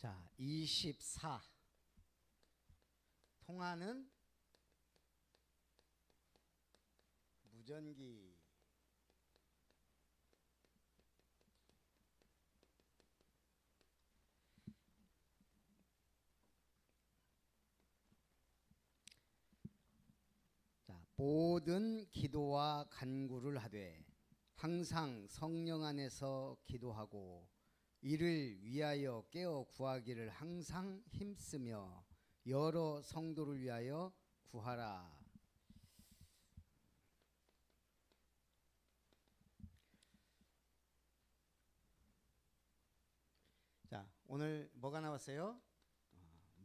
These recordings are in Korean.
자, 24. 통하는 무전기. 자, 모든 기도와 간구를 하되 항상 성령 안에서 기도하고 이를 위하여 깨어 구하기를 항상 힘쓰며 여러 성도를 위하여 구하라. 자, 오늘 뭐가 나왔어요?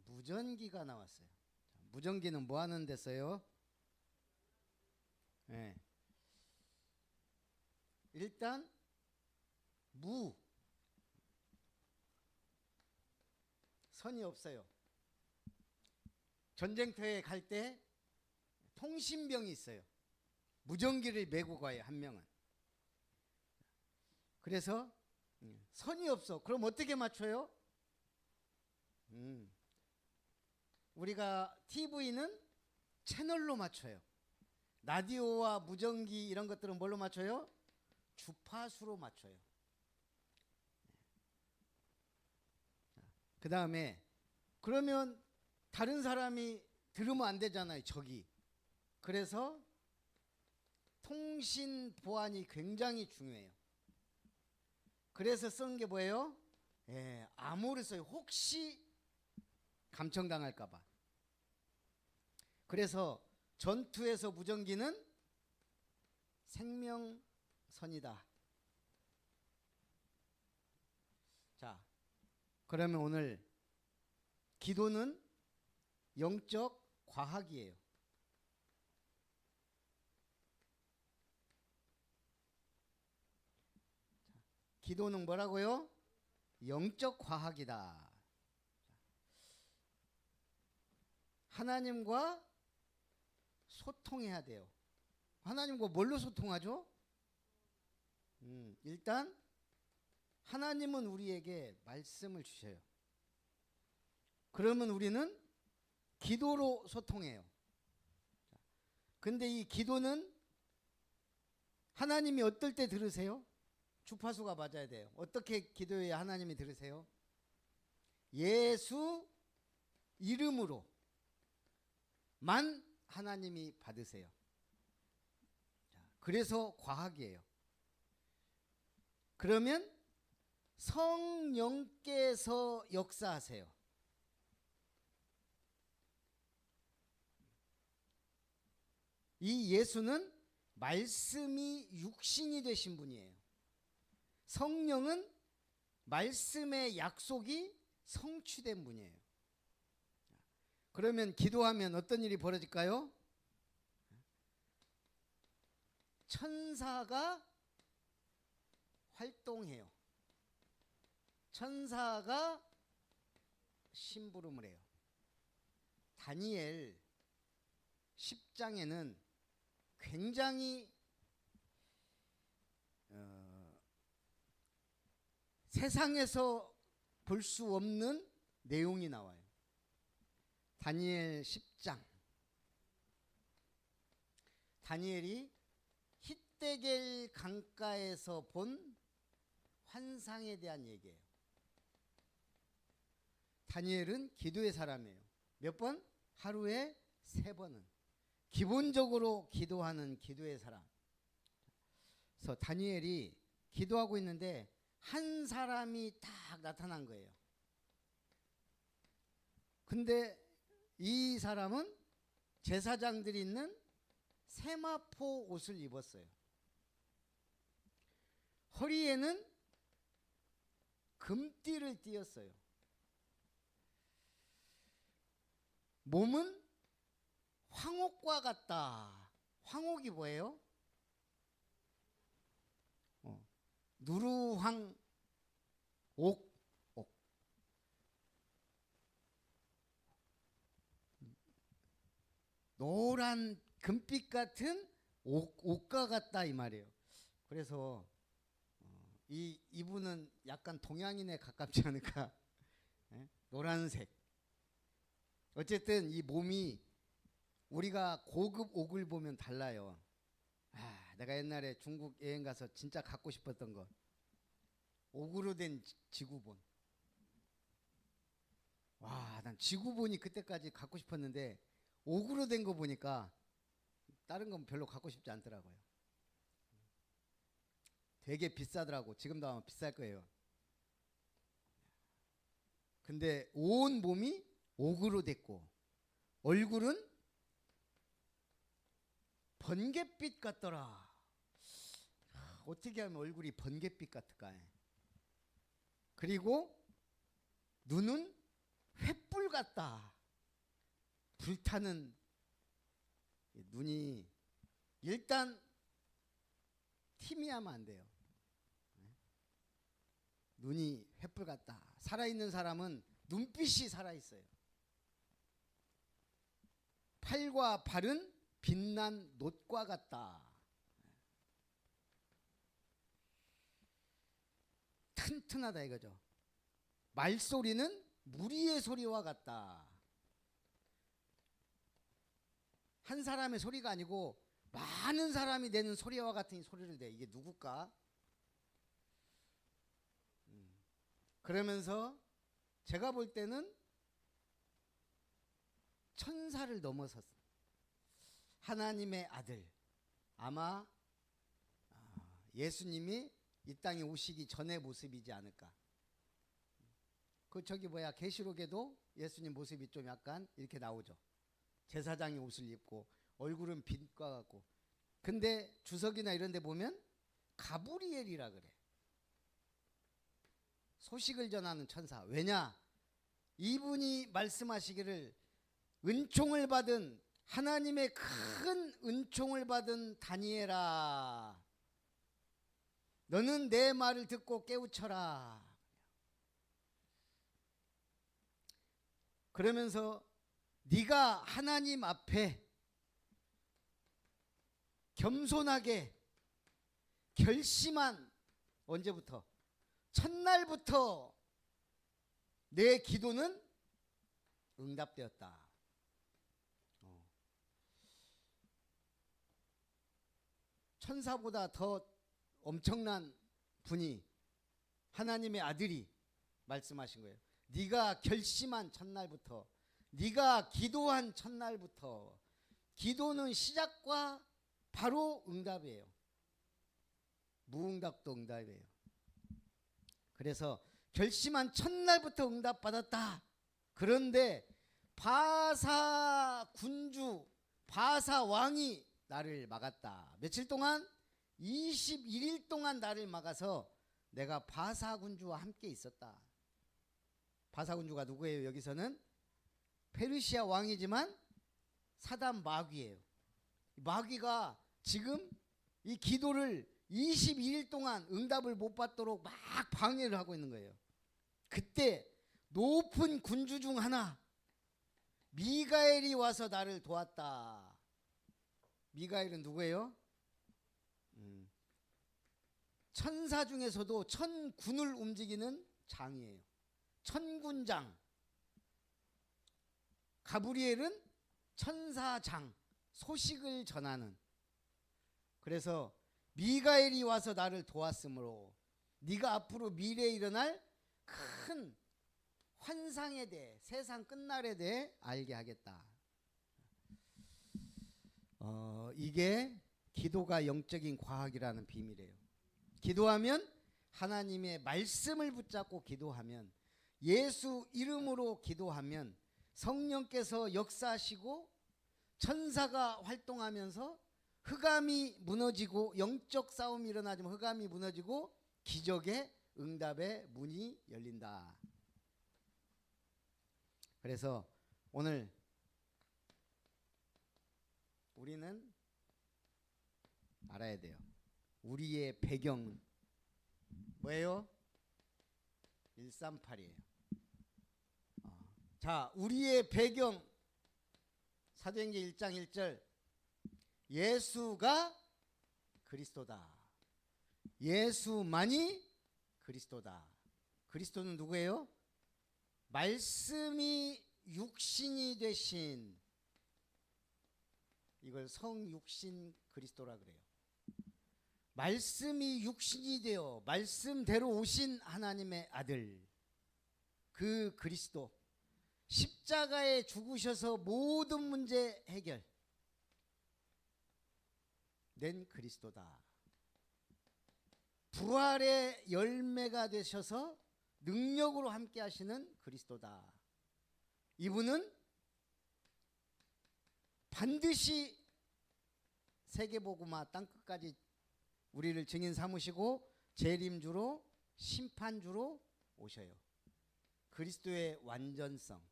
무전기가 나왔어요. 자, 무전기는 뭐 하는 데 써요? 네. 일단 선이 없어요. 전쟁터에 갈 때 통신병이 있어요. 무전기를 메고 가요, 한 명은. 그래서 선이 없어. 그럼 어떻게 맞춰요? 우리가 TV는 채널로 맞춰요. 라디오와 무전기 이런 것들은 뭘로 맞춰요? 주파수로 맞춰요. 그 다음에 그러면 다른 사람이 들으면 안 되잖아요, 저기. 그래서 통신 보안이 굉장히 중요해요. 그래서 쓰는 게 뭐예요? 암호를 써요. 혹시 감청당할까 봐. 그래서 전투에서 무전기는 생명선이다. 자, 그러면 오늘 기도는 영적 과학이에요. 자, 기도는 뭐라고요? 영적 과학이다. 하나님과 소통해야 돼요. 하나님과 뭘로 소통하죠? 일단 하나님은 우리에게 말씀을 주셔요. 그러면 우리는 기도로 소통해요. 근데 이 기도는 하나님이 어떨 때 들으세요? 주파수가 맞아야 돼요. 어떻게 기도해야 하나님이 들으세요? 예수 이름으로만 하나님이 받으세요. 그래서 과학이에요. 그러면 성령께서 역사하세요. 이 예수는 말씀이 육신이 되신 분이에요. 성령은 말씀의 약속이 성취된 분이에요. 그러면 기도하면 어떤 일이 벌어질까요? 천사가 활동해요. 천사가 심부름을 해요. 다니엘 10장에는 굉장히 세상에서 볼 수 없는 내용이 나와요. 다니엘 10장. 다니엘이 힛데겔 강가에서 본 환상에 대한 얘기예요. 다니엘은 기도의 사람이에요. 몇 번? 하루에 3번은. 기본적으로 기도하는 기도의 사람. 그래서 다니엘이 기도하고 있는데 한 사람이 딱 나타난 거예요. 근데 이 사람은 제사장들이 있는 세마포 옷을 입었어요. 허리에는 금띠를 띠었어요. 몸은 황옥과 같다. 황옥이 뭐예요? 누르황 옥. 노란 금빛 같은 옥과 같다 이 말이에요. 그래서 이분은 약간 동양인에 가깝지 않을까 예? 노란색. 어쨌든 이 몸이 우리가 고급 옥을 보면 달라요. 내가 옛날에 중국 여행 가서 진짜 갖고 싶었던 거, 옥으로 된 지구본. 난 지구본이 그때까지 갖고 싶었는데 옥으로 된 거 보니까 다른 건 별로 갖고 싶지 않더라고요. 되게 비싸더라고. 지금도 아마 비쌀 거예요. 근데 온 몸이 옥으로 됐고 얼굴은 번갯빛 같더라. 어떻게 하면 얼굴이 번갯빛 같을까? 그리고 눈은 횃불 같다. 불타는 눈이, 일단 희미하면 안 돼요. 눈이 횃불 같다. 살아있는 사람은 눈빛이 살아있어요. 팔과 발은 빛난 놋과 같다. 튼튼하다 이거죠. 말소리는 무리의 소리와 같다. 한 사람의 소리가 아니고 많은 사람이 내는 소리와 같은 소리를 내. 이게 누굴까? 그러면서 제가 볼 때는 천사를 넘어섰어. 하나님의 아들. 아마 예수님이 이 땅에 오시기 전의 모습이지 않을까. 저기 계시록에도 예수님 모습이 좀 약간 이렇게 나오죠. 제사장이 옷을 입고 얼굴은 빛과 같고. 근데 주석이나 이런 데 보면 가브리엘이라 그래. 소식을 전하는 천사. 왜냐? 이분이 말씀하시기를 은총을 받은, 하나님의 큰 은총을 받은 다니엘아, 너는 내 말을 듣고 깨우쳐라. 그러면서 네가 하나님 앞에 겸손하게 결심한, 언제부터? 첫날부터 내 기도는 응답되었다. 천사보다 더 엄청난 분이, 하나님의 아들이 말씀하신 거예요. 네가 결심한 첫날부터, 네가 기도한 첫날부터. 기도는 시작과 바로 응답이에요. 무응답도 응답이에요. 그래서 결심한 첫날부터 응답받았다. 그런데 바사 군주, 바사 왕이 나를 막았다. 며칠 동안? 21일 동안 나를 막아서 내가 바사 군주와 함께 있었다. 바사 군주가 누구예요? 여기서는 페르시아 왕이지만 사단 마귀예요. 마귀가 지금 이 기도를 22일 동안 응답을 못 받도록 막 방해를 하고 있는 거예요. 그때 높은 군주 중 하나, 미가엘이 와서 나를 도왔다. 미가엘은 누구예요? 천사 중에서도 천군을 움직이는 장이에요. 천군장. 가브리엘은 천사장, 소식을 전하는. 그래서 미가엘이 와서 나를 도왔으므로 네가 앞으로 미래에 일어날 큰 환상에 대해, 세상 끝날에 대해 알게 하겠다. 이게 기도가 영적인 과학이라는 비밀이에요. 기도하면, 하나님의 말씀을 붙잡고 기도하면, 예수 이름으로 기도하면 성령께서 역사하시고 천사가 활동하면서 흑암이 무너지고, 영적 싸움이 일어나지만 흑암이 무너지고 기적의 응답의 문이 열린다. 그래서 오늘 우리는 알아야 돼요. 우리의 배경은 뭐예요? 138이에요. 자, 우리의 배경, 사도행전 1장 1절, 예수가 그리스도다. 예수만이 그리스도다. 그리스도는 누구예요? 말씀이 육신이 되신, 이걸 성육신 그리스도라 그래요. 말씀이 육신이 되어 말씀대로 오신 하나님의 아들, 그 그리스도, 십자가에 죽으셔서 모든 문제 해결 낸 그리스도다. 부활의 열매가 되셔서 능력으로 함께 하시는 그리스도다. 이분은 반드시 세계복음화 땅끝까지 우리를 증인 삼으시고 재림주로 심판주로 오셔요. 그리스도의 완전성.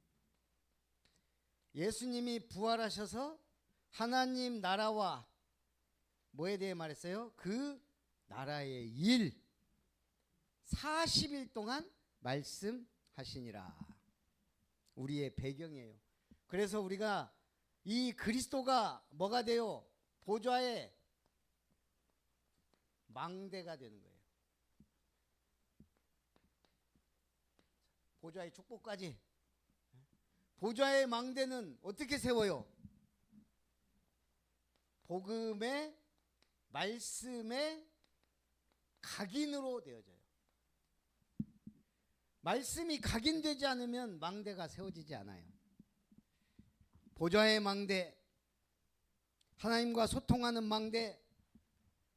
예수님이 부활하셔서 하나님 나라와 뭐에 대해 말했어요? 그 나라의 일 40일 동안 말씀하시니라. 우리의 배경이에요. 그래서 우리가 이 그리스도가 뭐가 돼요? 보좌의 망대가 되는 거예요. 보좌의 축복까지. 보좌의 망대는 어떻게 세워요? 복음의 말씀의 각인으로 되어져요. 말씀이 각인되지 않으면 망대가 세워지지 않아요. 보좌의 망대, 하나님과 소통하는 망대,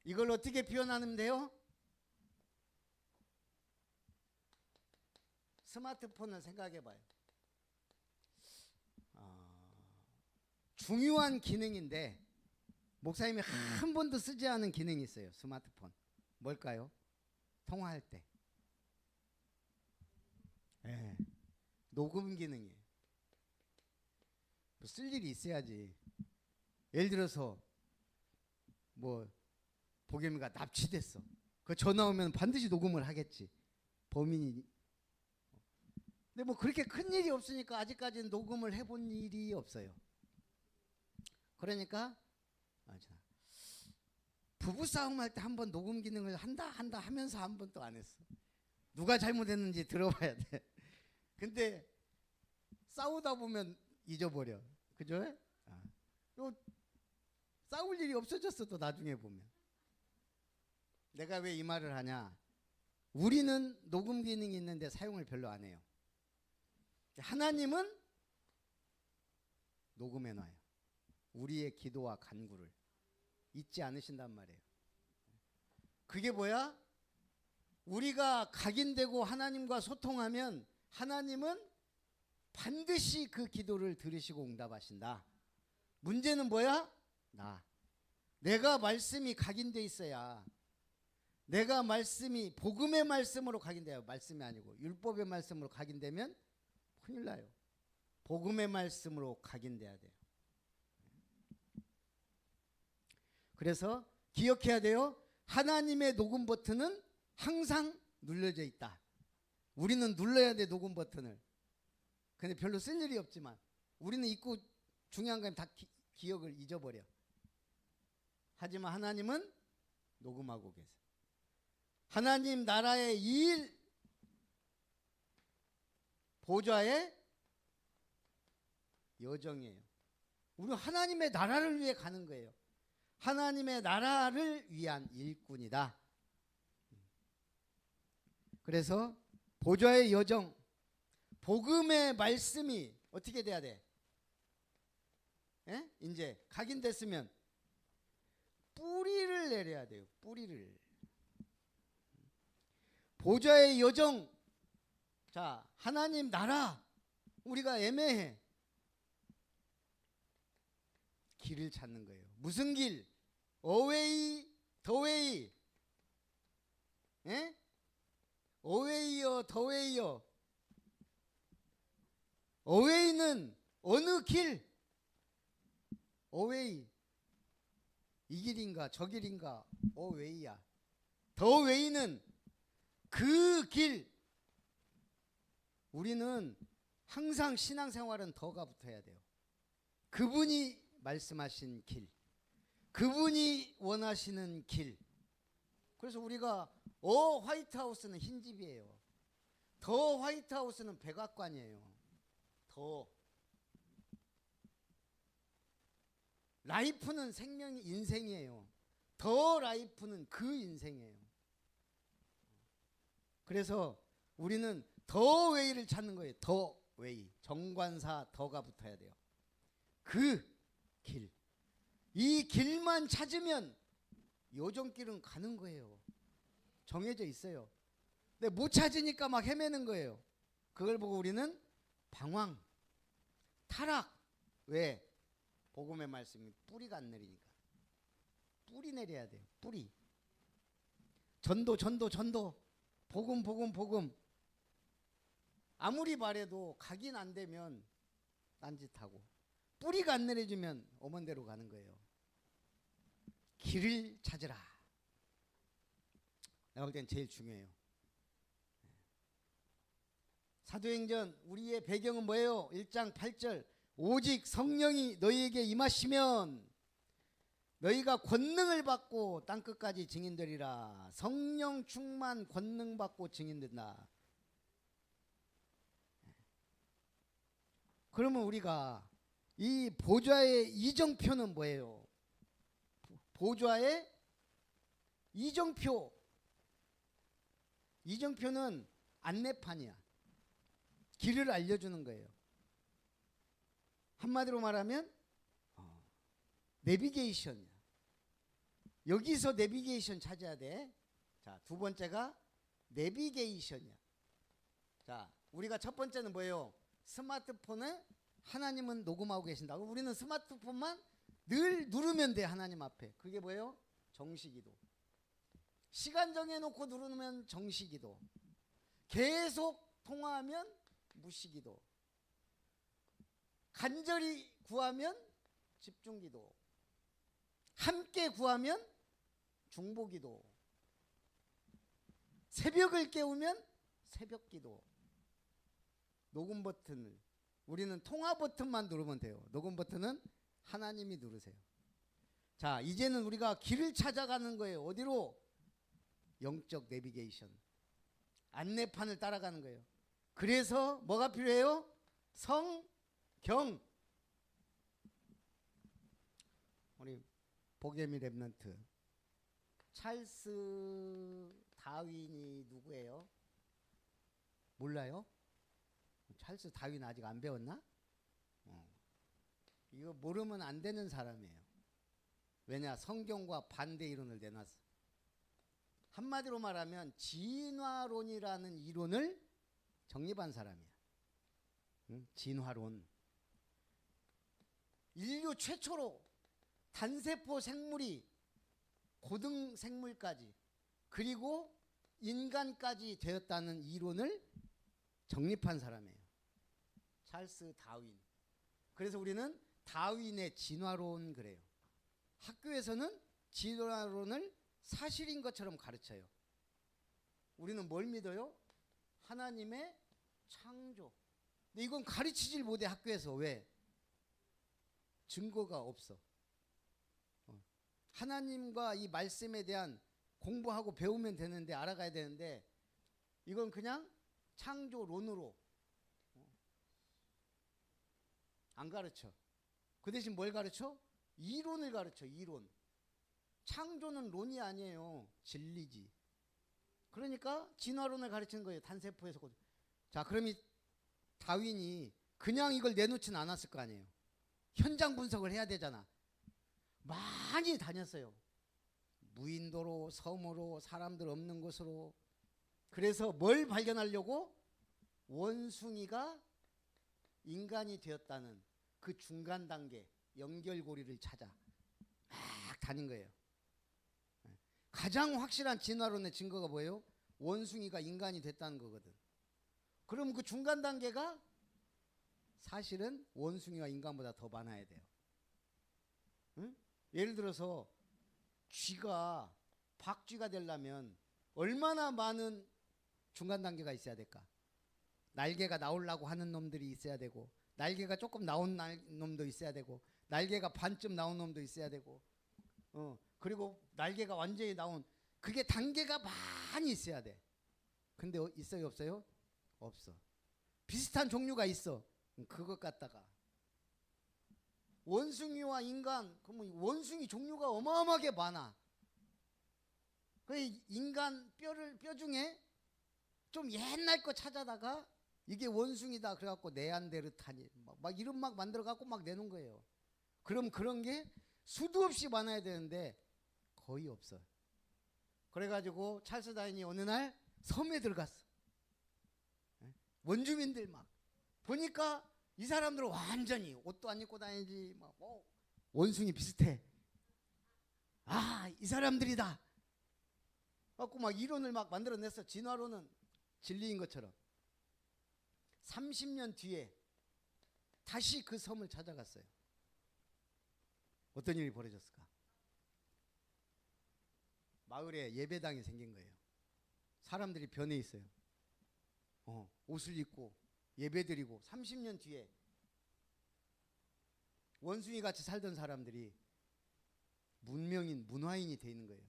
이걸 어떻게 표현하면 돼요? 스마트폰을 생각해 봐요. 중요한 기능인데 목사님이 한 번도 쓰지 않은 기능이 있어요. 스마트폰. 뭘까요? 통화할 때. 네. 녹음 기능이에요. 뭐 쓸 일이 있어야지. 예를 들어서 뭐 보겸이가 납치됐어. 그 전화 오면 반드시 녹음을 하겠지. 범인이. 근데 뭐 그렇게 큰 일이 없으니까 아직까지는 녹음을 해본 일이 없어요. 그러니까 부부싸움 할 때 한 번 녹음 기능을 한다 하면서 한 번도 안 했어. 누가 잘못했는지 들어봐야 돼. 근데 싸우다 보면 잊어버려. 그죠? 싸울 일이 없어졌어. 또 나중에 보면. 내가 왜 이 말을 하냐? 우리는 녹음 기능이 있는데 사용을 별로 안 해요. 하나님은 녹음해놔요. 우리의 기도와 간구를 잊지 않으신단 말이에요. 그게 뭐야? 우리가 각인되고 하나님과 소통하면 하나님은 반드시 그 기도를 들으시고 응답하신다. 문제는 뭐야? 내가 말씀이 각인돼 있어야, 내가 말씀이 복음의 말씀으로 각인돼요. 말씀이 아니고 율법의 말씀으로 각인되면 큰일 나요. 복음의 말씀으로 각인돼야 돼요. 그래서 기억해야 돼요. 하나님의 녹음 버튼은 항상 눌려져 있다. 우리는 눌러야 돼, 녹음 버튼을. 근데 별로 쓸 일이 없지만 우리는 잊고 중요한 건 다 기억을 잊어버려. 하지만 하나님은 녹음하고 계세요. 하나님 나라의 일, 보좌의 여정이에요. 우리는 하나님의 나라를 위해 가는 거예요. 하나님의 나라를 위한 일꾼이다. 그래서 보좌의 여정, 복음의 말씀이 어떻게 돼야 돼? 이제 각인됐으면 뿌리를 내려야 돼요. 뿌리를. 보좌의 여정. 자, 하나님 나라. 우리가 애매해. 길을 찾는 거예요. 무슨 길? 어웨이, 더웨이. 어웨이요, 더웨이요. 어웨이는 어느 길? 어웨이. 이 길인가 저 길인가? 어웨이야. 더웨이는 그 길. 우리는 항상 신앙생활은 더가 붙어야 돼요. 그분이 말씀하신 길, 그분이 원하시는 길. 그래서 우리가 화이트하우스는 흰 집이에요. 더 화이트하우스는 백악관이에요. 더 라이프는 생명이 인생이에요. 더 라이프는 그 인생이에요. 그래서 우리는 더 웨이를 찾는 거예요. 더 웨이. 정관사 더가 붙어야 돼요. 그 길. 이 길만 찾으면 요정길은 가는 거예요. 정해져 있어요. 근데 못 찾으니까 막 헤매는 거예요. 그걸 보고 우리는 방황, 타락. 왜? 복음의 말씀이 뿌리가 안 내리니까. 뿌리 내려야 돼요. 뿌리. 전도. 복음. 아무리 말해도 각인 안 되면 딴짓하고 뿌리가 안 내려주면 오만 대로 가는 거예요. 길을 찾으라. 내가 볼 땐 제일 중요해요. 사도행전 우리의 배경은 뭐예요? 1장 8절 오직 성령이 너희에게 임하시면 너희가 권능을 받고 땅끝까지 증인되리라. 성령 충만 권능 받고 증인된다. 그러면 우리가 이 보좌의 이정표는 뭐예요? 보좌의 이정표. 이정표는 안내판이야. 길을 알려주는 거예요. 한마디로 말하면 내비게이션이야. 여기서 내비게이션 찾아야 돼. 자, 두 번째가 내비게이션이야. 자, 우리가 첫 번째는 뭐예요? 스마트폰에 하나님은 녹음하고 계신다고. 우리는 스마트폰만 늘 누르면 돼. 하나님 앞에. 그게 뭐예요? 정시기도. 시간 정해놓고 누르면 정시기도. 계속 통화하면 무시기도. 간절히 구하면 집중기도. 함께 구하면 중보기도. 새벽을 깨우면 새벽기도. 녹음 버튼을 우리는 통화 버튼만 누르면 돼요. 녹음 버튼은 하나님이 누르세요. 자, 이제는 우리가 길을 찾아가는 거예요. 어디로? 영적 내비게이션. 안내판을 따라가는 거예요. 그래서 뭐가 필요해요? 성경. 우리 보게미 랩넌트 찰스 다윈이 누구예요? 몰라요? 찰스 다윈 아직 안 배웠나? 이거 모르면 안 되는 사람이에요. 왜냐? 성경과 반대 이론을 내놨어. 한마디로 말하면 진화론이라는 이론을 정립한 사람이야. 진화론. 인류 최초로 단세포 생물이 고등 생물까지 그리고 인간까지 되었다는 이론을 정립한 사람이에요. 찰스 다윈. 그래서 우리는 다윈의 진화론 그래요. 학교에서는 진화론을 사실인 것처럼 가르쳐요. 우리는 뭘 믿어요? 하나님의 창조. 근데 이건 가르치질 못해 학교에서. 왜? 증거가 없어. 하나님과 이 말씀에 대한 공부하고 배우면 되는데, 알아가야 되는데, 이건 그냥 창조론으로 안 가르쳐. 그 대신 뭘 가르쳐? 이론을 가르쳐. 이론. 창조는 론이 아니에요. 진리지. 그러니까 진화론을 가르치는 거예요. 단세포에서. 자, 그럼 이 다윈이 그냥 이걸 내놓지는 않았을 거 아니에요. 현장 분석을 해야 되잖아. 많이 다녔어요. 무인도로, 섬으로, 사람들 없는 곳으로. 그래서 뭘 발견하려고? 원숭이가 인간이 되었다는 그 중간 단계, 연결고리를 찾아 막 다닌 거예요. 가장 확실한 진화론의 증거가 뭐예요? 원숭이가 인간이 됐다는 거거든. 그럼 그 중간 단계가 사실은 원숭이와 인간보다 더 많아야 돼요. 응? 예를 들어서 쥐가 박쥐가 되려면 얼마나 많은 중간 단계가 있어야 될까? 날개가 나오려고 하는 놈들이 있어야 되고, 날개가 조금 나온 놈도 있어야 되고, 날개가 반쯤 나온 놈도 있어야 되고, 그리고 날개가 완전히 나온, 그게 단계가 많이 있어야 돼. 근데 있어요 없어요? 없어. 비슷한 종류가 있어. 그것 갖다가 원숭이와 인간, 그러면 원숭이 종류가 어마어마하게 많아. 그 인간 뼈 중에 좀 옛날 거 찾아다가 이게 원숭이다 그래갖고 네안데르탈인 막 이름 막 만들어갖고 막 내놓은 거예요. 그럼 그런 게 수도 없이 많아야 되는데 거의 없어. 그래가지고 찰스 다윈이 어느 날 섬에 들어갔어. 원주민들 막 보니까 이 사람들은 완전히 옷도 안 입고 다니지 막 원숭이 비슷해. 아, 이 사람들이다. 갖고 막 이론을 막 만들어냈어. 진화론은 진리인 것처럼. 30년 뒤에 다시 그 섬을 찾아갔어요. 어떤 일이 벌어졌을까? 마을에 예배당이 생긴 거예요. 사람들이 변해 있어요. 옷을 입고 예배드리고 30년 뒤에 원숭이 같이 살던 사람들이 문명인, 문화인이 돼 있는 거예요.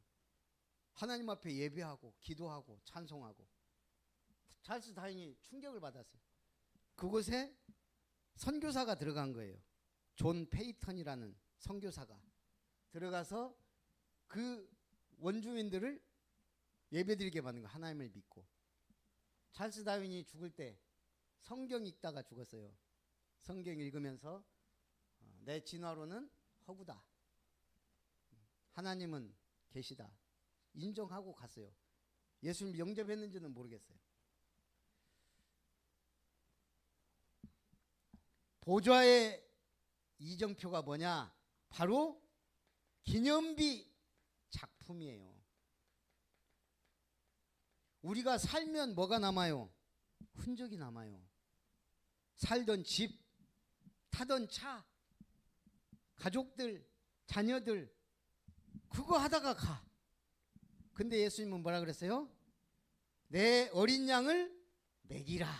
하나님 앞에 예배하고 기도하고 찬송하고. 찰스 다윈이 충격을 받았어요. 그곳에 선교사가 들어간 거예요. 존 페이턴이라는 선교사가 들어가서 그 원주민들을 예배드리게 만든 거예요. 하나님을 믿고. 찰스 다윈이 죽을 때 성경 읽다가 죽었어요. 성경 읽으면서 내 진화론은 허구다. 하나님은 계시다. 인정하고 갔어요. 예수님 영접했는지는 모르겠어요. 보좌의 이정표가 뭐냐? 바로 기념비 작품이에요. 우리가 살면 뭐가 남아요? 흔적이 남아요. 살던 집, 타던 차, 가족들, 자녀들, 그거 하다가 가. 근데 예수님은 뭐라 그랬어요? 내 어린 양을 먹이라.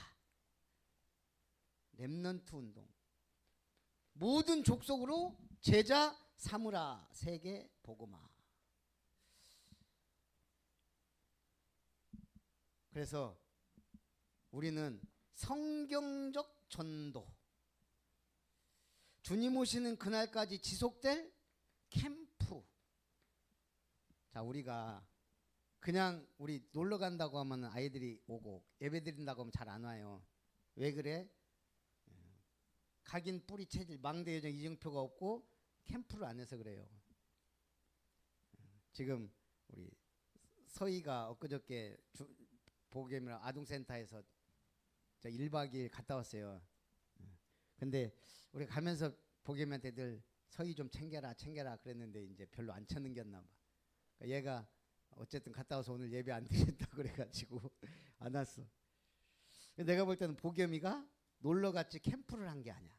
렘넌트 운동. 모든 족속으로 제자 삼으라. 세계 복음화. 그래서 우리는 성경적 전도, 주님 오시는 그날까지 지속될 캠프. 자, 우리가 그냥 우리 놀러 간다고 하면 아이들이 오고 예배 드린다고 하면 잘 안 와요. 왜 그래? 각인 뿌리 체질 망대 여정 이정표가 없고 캠프를 안 해서 그래요. 지금 우리 서희가 엊그저께 보겸이랑 아동센터에서 1박 2일 갔다 왔어요. 근데 우리 가면서 보겸이한테 늘 서희 좀 챙겨라 그랬는데 이제 별로 안 챙겼나 봐. 그러니까 얘가 어쨌든 갔다 와서 오늘 예배 안 드린다고 그래가지고 안 왔어. 내가 볼 때는 보겸이가 놀러 갔지 캠프를 한 게 아니야.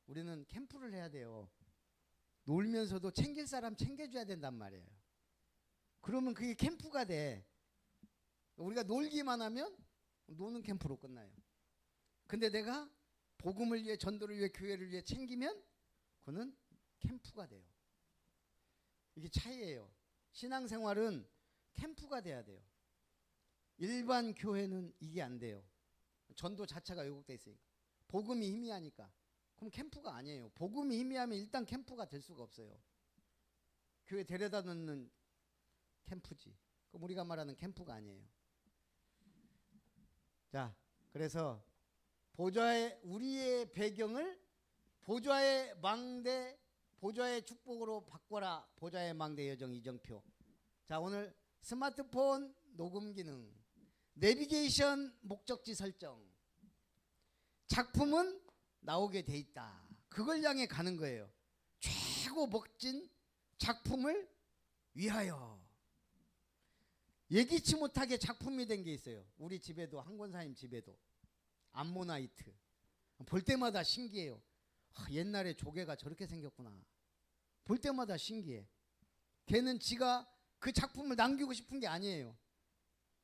우리는 캠프를 해야 돼요. 놀면서도 챙길 사람 챙겨줘야 된단 말이에요. 그러면 그게 캠프가 돼. 우리가 놀기만 하면 노는 캠프로 끝나요. 근데 내가 복음을 위해, 전도를 위해, 교회를 위해 챙기면 그는 캠프가 돼요. 이게 차이예요. 신앙생활은 캠프가 돼야 돼요. 일반 교회는 이게 안 돼요. 전도 자체가 왜곡돼 있으니까. 복음이 희미하니까. 그럼 캠프가 아니에요. 복음이 희미하면 일단 캠프가 될 수가 없어요. 교회 데려다 놓는 캠프지. 그럼 우리가 말하는 캠프가 아니에요. 자, 그래서 보좌의, 우리의 배경을 보좌의 망대, 보좌의 축복으로 바꿔라. 보좌의 망대 여정 이정표. 자, 오늘 스마트폰 녹음 기능, 내비게이션 목적지 설정, 작품은 나오게 돼 있다. 그걸 향해 가는 거예요. 최고 멋진 작품을 위하여. 예기치 못하게 작품이 된 게 있어요. 우리 집에도, 한 권사님 집에도 암모나이트. 볼 때마다 신기해요. 옛날에 조개가 저렇게 생겼구나. 볼 때마다 신기해. 걔는 지가 그 작품을 남기고 싶은 게 아니에요.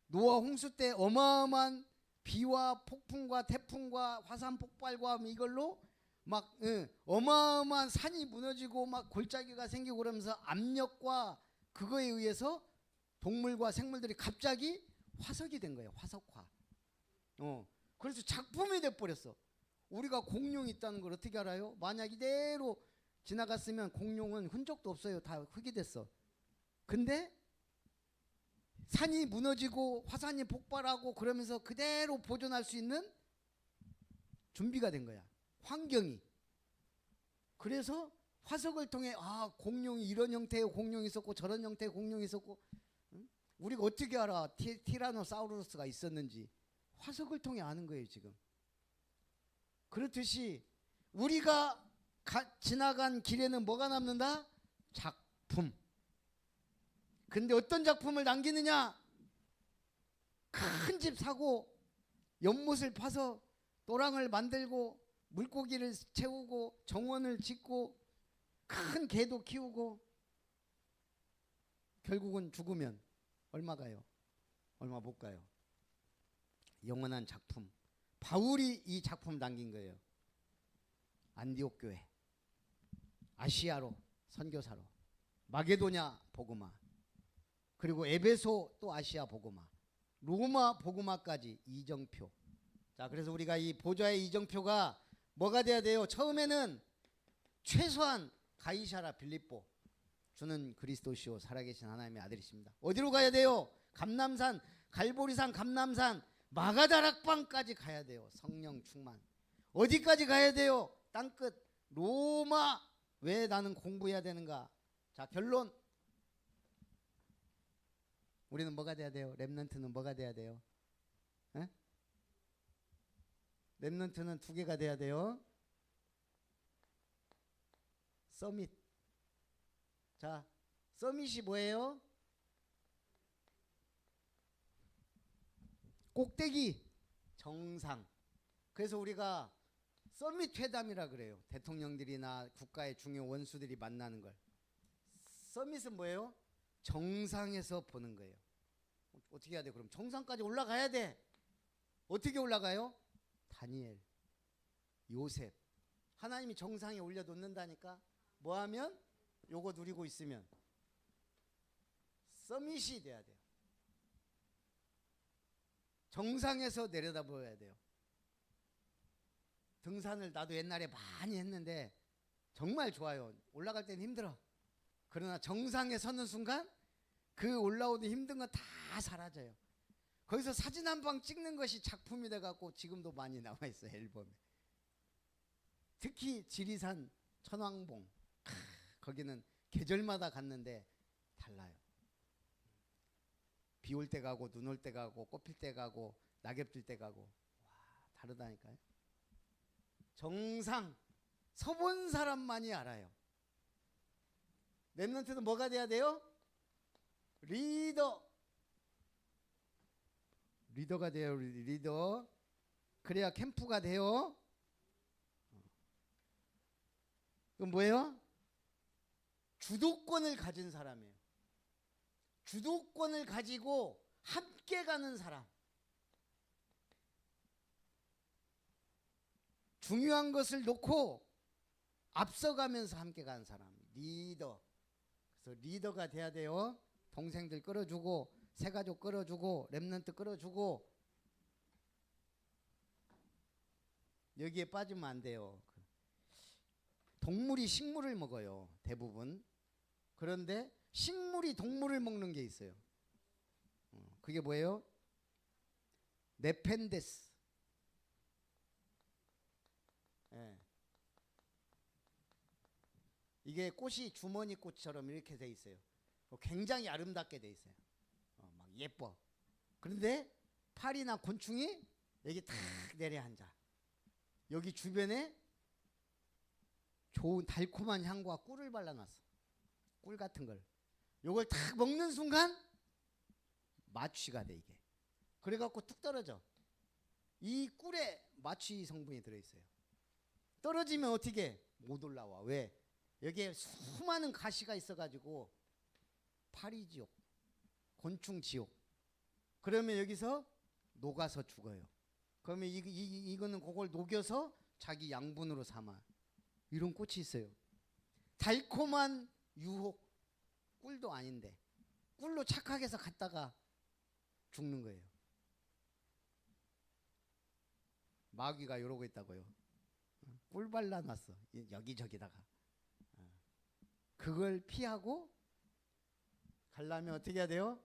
노아 홍수 때 어마어마한 비와 폭풍과 태풍과 화산 폭발과 이걸로 막 어마어마한 산이 무너지고 막 골짜기가 생기고 그러면서 압력과 그거에 의해서 동물과 생물들이 갑자기 화석이 된 거예요. 화석화. 그래서 작품이 돼버렸어. 우리가 공룡이 있다는 걸 어떻게 알아요? 만약 이대로 지나갔으면 공룡은 흔적도 없어요. 다 흙이 됐어. 근데 산이 무너지고 화산이 폭발하고 그러면서 그대로 보존할 수 있는 준비가 된 거야. 환경이. 그래서 화석을 통해 공룡이 이런 형태의 공룡이 있었고 저런 형태의 공룡이 있었고, 응? 우리가 어떻게 알아 티라노사우루스가 있었는지? 화석을 통해 아는 거예요 지금. 그렇듯이 우리가 지나간 길에는 뭐가 남는다? 작품. 근데 어떤 작품을 남기느냐? 큰 집 사고 연못을 파서 또랑을 만들고 물고기를 채우고 정원을 짓고 큰 개도 키우고 결국은 죽으면 얼마 가요? 얼마 못 가요. 영원한 작품. 바울이 이 작품 남긴 거예요. 안디옥 교회, 아시아로 선교사로, 마게도냐 복음화, 그리고 에베소 또 아시아 복음화, 로마 복음화까지 이정표. 자, 그래서 우리가 이 보좌의 이정표가 뭐가 돼야 돼요? 처음에는 최소한 가이사라 빌립보, 주는 그리스도시요 살아계신 하나님의 아들이십니다. 어디로 가야 돼요? 감람산, 갈보리산, 감람산, 마가다락방까지 가야 돼요. 성령 충만. 어디까지 가야 돼요? 땅끝 로마. 왜 나는 공부해야 되는가? 자, 결론. 우리는 뭐가 돼야 돼요? 렘넌트는 뭐가 돼야 돼요? 에? 렘넌트는 두 개가 돼야 돼요. 서밋. 자, 서밋이 뭐예요? 꼭대기, 정상. 그래서 우리가 서밋 회담이라 그래요. 대통령들이나 국가의 중요 원수들이 만나는 걸. 서밋은 뭐예요? 정상에서 보는 거예요. 어떻게 해야 돼? 그럼 정상까지 올라가야 돼. 어떻게 올라가요? 다니엘, 요셉. 하나님이 정상에 올려놓는다니까. 뭐하면? 요거 누리고 있으면 서밋이 돼야 돼요. 정상에서 내려다보아야 돼요. 등산을 나도 옛날에 많이 했는데 정말 좋아요. 올라갈 때는 힘들어. 그러나 정상에 서는 순간 그 올라오는 힘든 건 다 사라져요. 거기서 사진 한 방 찍는 것이 작품이 돼갖고 지금도 많이 남아있어요. 앨범에. 특히 지리산 천왕봉, 거기는 계절마다 갔는데 달라요. 비 올 때 가고 눈 올 때 가고 꽃필 때 가고 낙엽 들 때 가고, 와, 다르다니까요. 정상 서본 사람만이 알아요. 렘넌트는 뭐가 돼야 돼요? 리더가 돼요. 리더. 그래야 캠프가 돼요. 그럼 뭐예요? 주도권을 가진 사람이에요. 주도권을 가지고 함께 가는 사람. 중요한 것을 놓고 앞서가면서 함께 가는 사람. 리더. 그래서 리더가 돼야 돼요. 동생들 끌어주고, 새가족 끌어주고, 렘넌트 끌어주고. 여기에 빠지면 안 돼요. 동물이 식물을 먹어요, 대부분. 그런데 식물이 동물을 먹는 게 있어요. 그게 뭐예요? 네펜데스. 예. 이게 꽃이 주머니 꽃처럼 이렇게 돼 있어요. 굉장히 아름답게 돼 있어요. 막 예뻐. 그런데 파리나 곤충이 여기 탁 내려앉아. 여기 주변에 좋은 달콤한 향과 꿀을 발라놨어. 꿀 같은 걸. 요걸 탁 먹는 순간 마취가 돼, 이게. 그래갖고 뚝 떨어져. 이 꿀에 마취 성분이 들어있어요. 떨어지면 어떻게? 못 올라와. 왜? 여기에 수많은 가시가 있어가지고 파리지옥, 곤충지옥. 그러면 여기서 녹아서 죽어요. 그러면 이거는 그걸 녹여서 자기 양분으로 삼아. 이런 꽃이 있어요. 달콤한 유혹. 꿀도 아닌데 꿀로 착각해서 갔다가 죽는 거예요. 마귀가 이러고 있다고요. 꿀 발라놨어 여기저기다가. 그걸 피하고 가려면 어떻게 해야 돼요?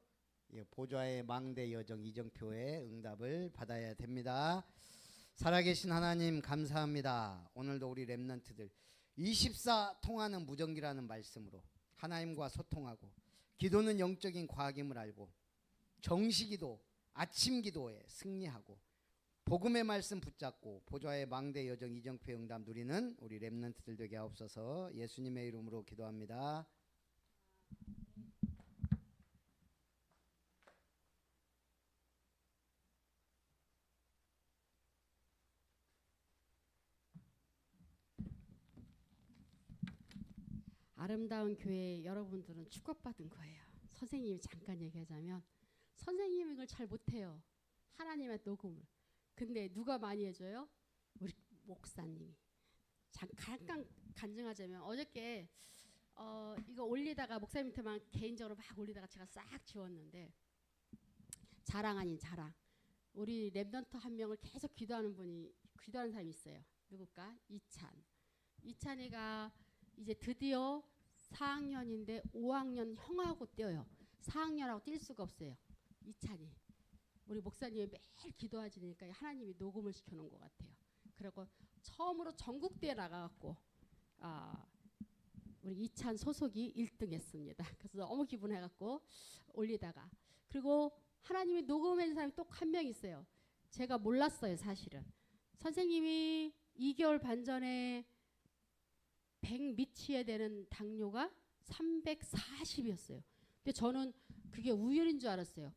보좌의 망대 여정 이정표의 응답을 받아야 됩니다. 살아계신 하나님 감사합니다. 오늘도 우리 렘넌트들 24 통하는 무전기라는 말씀으로 하나님과 소통하고, 기도는 영적인 과학임을 알고, 정시기도 아침 기도에 승리하고, 복음의 말씀 붙잡고 보좌의 망대 여정 이정표 응답 누리는 우리 렘넌트들 되게 하옵소서. 예수님의 이름으로 기도합니다. 아름다운 교회 여러분들은 축복받은 거예요. 선생님이 잠깐 얘기하자면, 선생님이 이걸 잘 못해요. 하나님의 녹음을. 근데 누가 많이 해줘요? 우리 목사님이. 잠깐 간증하자면, 어저께 이거 올리다가 목사님한테만 개인적으로 막 올리다가 제가 싹 지웠는데, 자랑 아닌 자랑. 우리 랩런터 한 명을 계속 기도하는 사람이 있어요. 누굴까? 이찬이가 이제 드디어 4학년인데 5학년 형하고 뛰어요. 4학년하고 뛸 수가 없어요. 이찬이. 우리 목사님이 매일 기도하시니까 하나님이 녹음을 시켜놓은 것 같아요. 그리고 처음으로 전국대회 나가갖고 우리 이찬 소속이 1등 했습니다. 그래서 너무 기분해갖고 올리다가, 그리고 하나님이 녹음한 사람이 또 한 명 있어요. 제가 몰랐어요, 사실은. 선생님이 2개월 반 전에 100 미치어야 되는 당뇨가 340이었어요. 근데 저는 그게 우연인 줄 알았어요.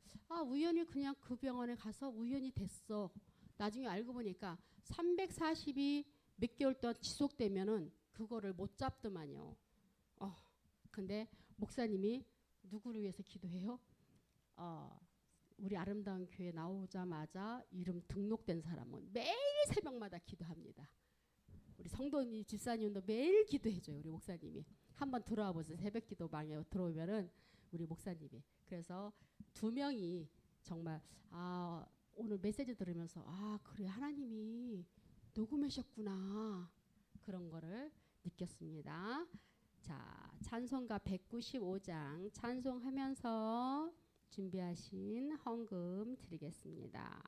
우연히 그냥 그 병원에 가서 우연히 됐어. 나중에 알고 보니까 340이 몇 개월 동안 지속되면은 그거를 못 잡더만요. 근데 목사님이 누구를 위해서 기도해요? 우리 아름다운 교회 나오자마자 이름 등록된 사람은 매일 새벽마다 기도합니다. 우리 성도님 집사님도 매일 기도해줘요. 우리 목사님이 한번 들어와 보세요. 새벽 기도방에 들어오면은 우리 목사님이. 그래서 2명이 정말 오늘 메시지 들으면서 그래, 하나님이 녹음하셨구나, 그런 거를 느꼈습니다. 자, 찬송가 195장 찬송하면서 준비하신 헌금 드리겠습니다.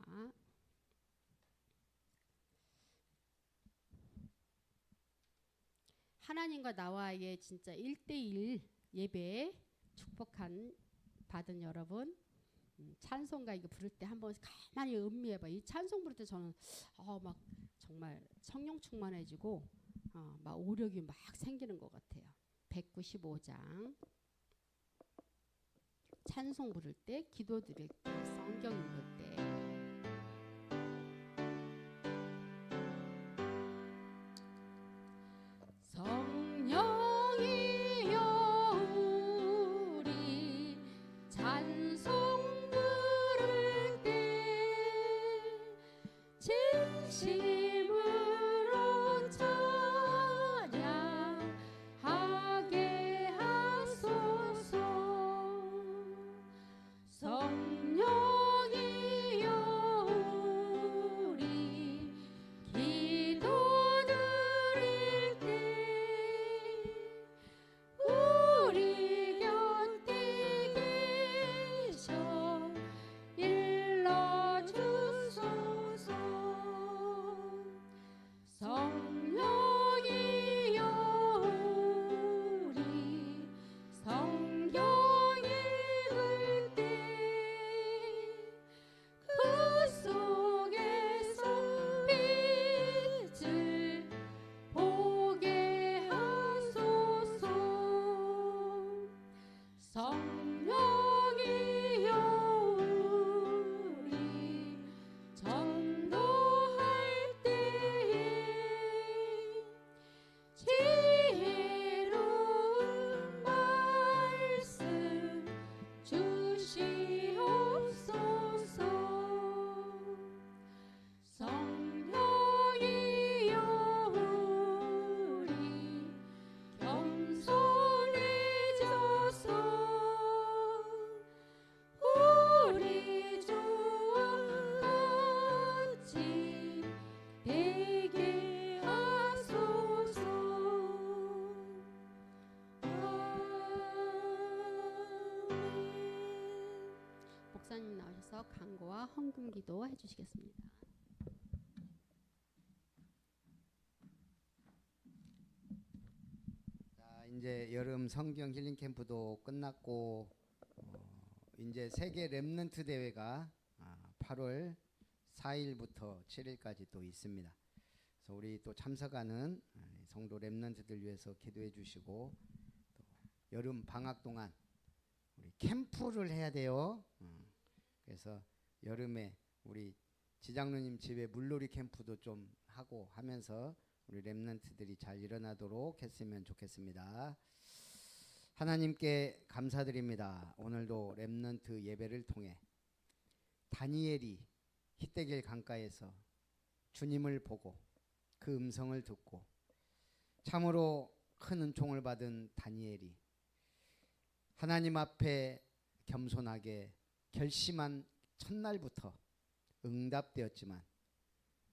하나님과 나와의 진짜 1대1 예배 축복한 받은 여러분, 찬송가 이거 부를 때 한번 가만히 음미해봐. 이 찬송 부를 때 저는 막 정말 성령 충만해지고 막 오력이 막 생기는 것 같아요. 195장 찬송 부를 때, 기도 드릴 때, 성경 읽을 때. 성령이여 우리 찬송 부를 때 진심으로 찬양하게 하소서. 성령이여 목사님 나오셔서 강구와 헌금 기도 해주시겠습니다. 자, 이제 여름 성경 힐링 캠프도 끝났고 이제 세계 렘넌트 대회가 8월 4일부터 7일까지 또 있습니다. 그래서 우리 또 참석하는 성도 렘넌트들 위해서 기도해 주시고 또 여름 방학 동안 우리 캠프를 해야 돼요. 그래서 여름에 우리 지장로님 집에 물놀이 캠프도 좀 하고 하면서 우리 렘넌트들이 잘 일어나도록 했으면 좋겠습니다. 하나님께 감사드립니다. 오늘도 렘넌트 예배를 통해 다니엘이 히데길 강가에서 주님을 보고 그 음성을 듣고 참으로 큰 은총을 받은 다니엘이 하나님 앞에 겸손하게 결심한 첫날부터 응답되었지만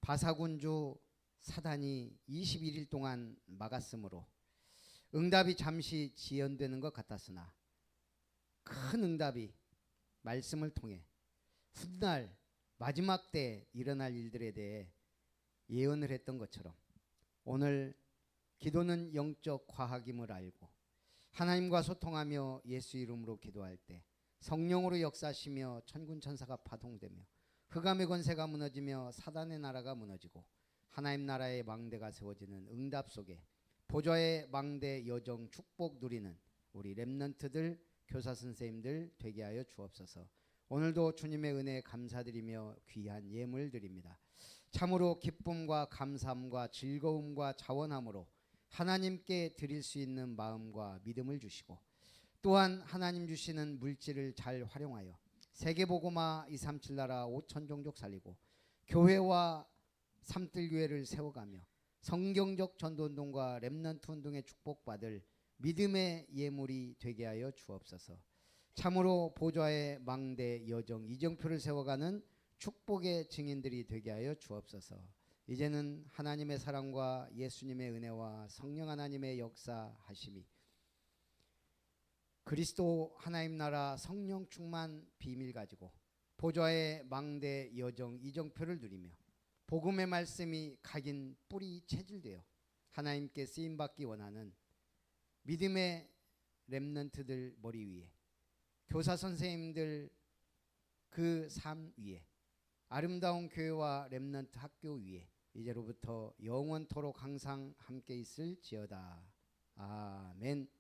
바사군주 사단이 21일 동안 막았으므로 응답이 잠시 지연되는 것 같았으나 큰 응답이 말씀을 통해 훗날 마지막 때 일어날 일들에 대해 예언을 했던 것처럼 오늘 기도는 영적 과학임을 알고 하나님과 소통하며 예수 이름으로 기도할 때 성령으로 역사하시며 천군 천사가 파동되며 흑암의 권세가 무너지며 사단의 나라가 무너지고 하나님 나라의 망대가 세워지는 응답 속에 보좌의 망대 여정 축복 누리는 우리 렘넌트들 교사 선생님들 되게 하여 주옵소서. 오늘도 주님의 은혜에 감사드리며 귀한 예물 드립니다. 참으로 기쁨과 감사함과 즐거움과 자원함으로 하나님께 드릴 수 있는 마음과 믿음을 주시고 또한 하나님 주시는 물질을 잘 활용하여 세계복음화 237 나라 5천 종족 살리고 교회와 삼뜰교회를 세워가며 성경적 전도운동과 렘넌트 운동에 축복받을 믿음의 예물이 되게 하여 주옵소서. 참으로 보좌의 망대 여정 이정표를 세워가는 축복의 증인들이 되게 하여 주옵소서. 이제는 하나님의 사랑과 예수님의 은혜와 성령 하나님의 역사하심이 그리스도 하나님 나라 성령 충만 비밀 가지고 보좌의 망대 여정 이정표를 누리며 복음의 말씀이 각인 뿌리 체질되어 하나님께 쓰임받기 원하는 믿음의 렘넌트들 머리 위에 교사 선생님들 그 삶 위에 아름다운 교회와 렘넌트 학교 위에 이제로부터 영원토록 항상 함께 있을지어다. 아멘.